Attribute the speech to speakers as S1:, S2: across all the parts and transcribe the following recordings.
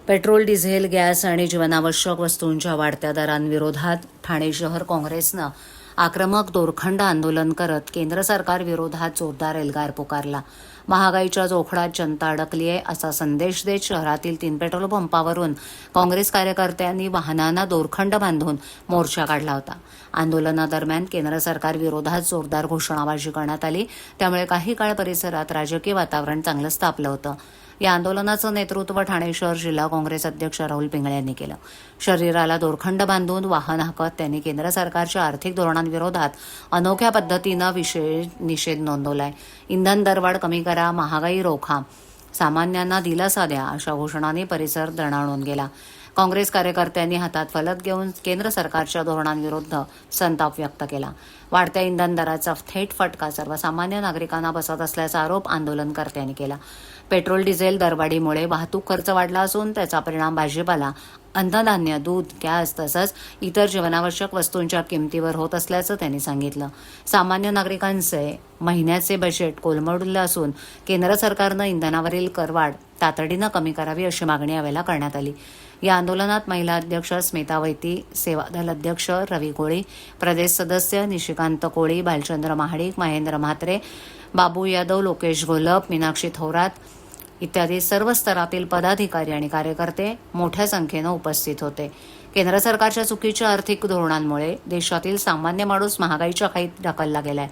S1: Petrol, diesel, gas आणि जीवनावश्यक वस्तूंच्या वाढत्या दरांविरोधात ठाणे शहर काँग्रेसनं आक्रमक दोरखंड आंदोलन करत केंद्र सरकार विरोधात जोरदार एल्गार पुकारला. महागाईच्या जोखडात जनता अडकली आहे असा संदेश देत शहरातील 3 पेट्रोल पंपावरून काँग्रेस कार्यकर्त्यांनी वाहनांना दोरखंड बांधून मोर्चा काढला होता. आंदोलनादरम्यान केंद्र सरकार विरोधात जोरदार घोषणाबाजी करण्यात आली. त्यामुळे काही काळ परिसरात राजकीय वातावरण चांगलंच तापलं होतं. या आंदोलनाचं नेतृत्व ठाणे शहर जिल्हा काँग्रेस अध्यक्ष राहुल पिंगळे यांनी केलं. शरीराला दोरखंड बांधून वाहन हाकत त्यांनी केंद्र सरकारच्या आर्थिक धोरणांविरोधात अनोख्या पद्धतीनं विशेष निषेध नोंदवलाय. इंधन दरवाढ कमी करा, महागाई रोखा, सामान्यांना दिलासा द्या अशा घोषणांनी परिसर दणाणून गेला. काँग्रेस कार्यकर्त्यांनी हातात फलक घेऊन केंद्र सरकारच्या धोरणांविरुद्ध संताप व्यक्त केला. वाढत्या इंधन दराचा थेट फटका सर्वसामान्य नागरिकांना बसत असल्याचा आरोप आंदोलनकर्त्यांनी केला. पेट्रोल, डिझेल दरवाढीमुळे वाहतूक खर्च वाढला असून त्याचा परिणाम भाजीपाला, अन्नधान्य, दूध, गॅस तसंच इतर जीवनावश्यक वस्तूंच्या किमतीवर होत असल्याचं त्यांनी सांगितलं. सामान्य नागरिकांचे महिन्याचे बजेट कोलमडलं असून केंद्र सरकारनं इंधनावरील करवाढ तातडीनं कमी करावी अशी मागणी यावेळेला करण्यात आली. या आंदोलनात महिला अध्यक्ष स्मिता वैती, सेवादल अध्यक्ष रवी कोळी, प्रदेश सदस्य निशिकांत कोळी, भालचंद्र महाडिक, महेंद्र म्हात्रे, बाबू यादव, लोकेश घोलप, मीनाक्षी थोरात इत्यादी सर्व स्तरातील पदाधिकारी आणि कार्यकर्ते मोठ्या संख्येनं उपस्थित होते. केंद्र सरकारच्या चुकीच्या आर्थिक धोरणांमुळे देशातील सामान्य माणूस महागाईच्या खाईत ढकलला गेलाय.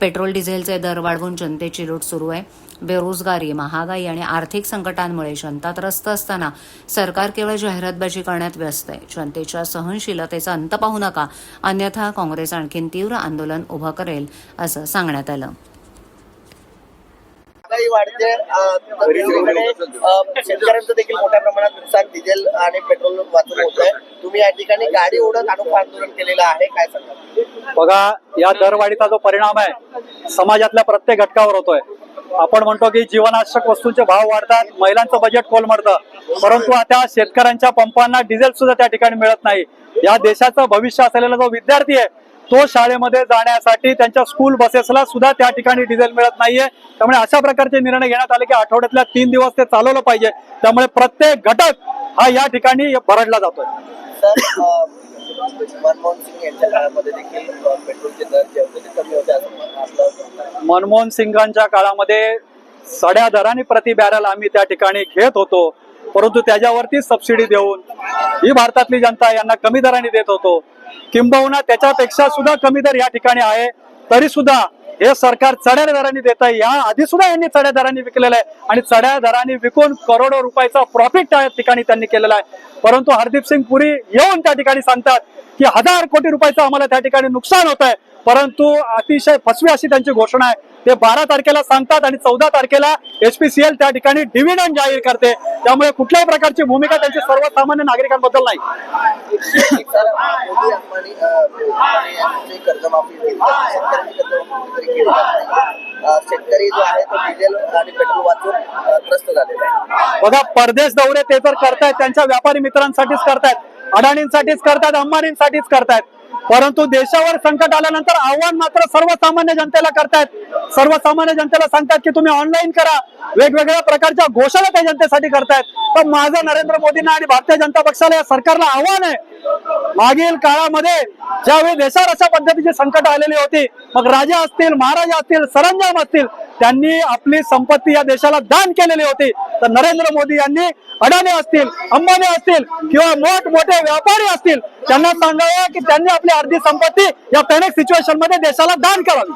S1: पेट्रोल, डिझेलचे दर वाढवून जनतेची लूट सुरू आहे. बेरोजगारी, महागाई आणि आर्थिक संकटांमुळे जनता त्रस्त असताना सरकार केवळ जाहिरातबाजी करण्यात व्यस्त आहे. जनतेच्या सहनशीलतेचा अंत पाहू नका, अन्यथा काँग्रेस आणखीन तीव्र आंदोलन उभं करेल असं सांगण्यात आलं.
S2: महागाई वाढते, शेतकऱ्यांचं देखील मोठ्या प्रमाणात नुकसान डिझेल आणि पेट्रोल वाचून होत आहे. तुम्ही या ठिकाणी गाडी ओढत अनोखं आंदोलन केलेलं आहे, काय सांगा?
S3: बघा, या दरवाढीचा जो परिणाम आहे समाजातल्या प्रत्येक घटकावर होतोय. आपण म्हणतो की जीवनावश्यक वस्तूंचे भाव वाढतात, महिलांचं बजेट कोलमडतं, परंतु आता शेतकऱ्यांच्या पंपांना डिझेल सुद्धा त्या ठिकाणी मिळत नाही. या देशाचं भविष्य असलेला जो विद्यार्थी आहे तो शाळेमध्ये जाण्यासाठी त्यांच्या स्कूल बसेसला सुद्धा त्या ठिकाणी डिझेल मिळत नाहीये. त्यामुळे अशा प्रकारचे निर्णय घेण्यात आले की आठवड्यातल्या 3 दिवस ते चालवलं पाहिजे. त्यामुळे प्रत्येक घटक हा या ठिकाणी भरडला जातोय.
S2: मनमोहन सिंग यांच्या काळामध्ये देखील पेट्रोलचे दर जे होते ते कमी होते असं
S3: मनमोहन सिंगांच्या काळामध्ये सड्या दराने प्रति बॅरल आम्ही त्या ठिकाणी घेत होतो, परंतु त्याच्यावरती सबसिडी देऊन ही भारतातली जनता यांना कमी दराने देत होतो. किंबहुना त्याच्यापेक्षा सुद्धा कमी दर या ठिकाणी आहे, तरी सुद्धा हे सरकार चढ्या दराने देत आहे. या आधी सुद्धा यांनी चढ्या दराने विकलेलं आहे आणि चढ्या दराने विकून करोडो रुपयाचा प्रॉफिट त्या ठिकाणी त्यांनी केलेला आहे. परंतु हरदीप सिंग पुरी येऊन त्या ठिकाणी सांगतात की 1000 कोटी रुपयाचं आम्हाला त्या ठिकाणी नुकसान होत आहे, परंतु अतिशय फसवी अशी त्यांची घोषणा आहे. ते 12 तारखेला सांगतात आणि 14 तारखेला HPCL त्या ठिकाणी डिव्हिडंड जाहीर करते. त्यामुळे कुठल्याही प्रकारची भूमिका त्यांची सर्वसामान्य नागरिकांबद्दल नाही.
S2: शेतकरी जो आहे तो डिझेल आणि पेट्रोल वाचून त्रस्त झालेला आहे.
S3: बघा, परदेश दौरे ते तर करतायत, त्यांच्या व्यापारी मित्रांसाठीच करतायत, अडाणींसाठीच करतायत, अंबानींसाठीच करतायत, परंतु देशावर संकट आल्यानंतर आव्हान मात्र सर्वसामान्य जनतेला करतायत. सर्वसामान्य जनतेला सांगतात की तुम्ही ऑनलाईन करा, वेगवेगळ्या प्रकारच्या घोषणा त्या जनतेसाठी करतायत. पण माझं नरेंद्र मोदींना आणि भारतीय जनता पक्षाला या सरकारला आव्हान आहे, मागील काळामध्ये ज्यावेळी देशावर अशा पद्धतीची संकट आलेली होती, मग राजा असतील, महाराजा असतील, सरंजाम असतील, त्यांनी आपली संपत्ती या देशाला दान केलेली होती. तर नरेंद्र मोदी यांनी अडाणी असतील, अंबानी असतील किंवा मोठमोठे व्यापारी असतील, त्यांना सांगावं की त्यांनी आपली अर्धी संपत्ती या पॅनिक सिच्युएशन मध्ये देशाला दान करावी.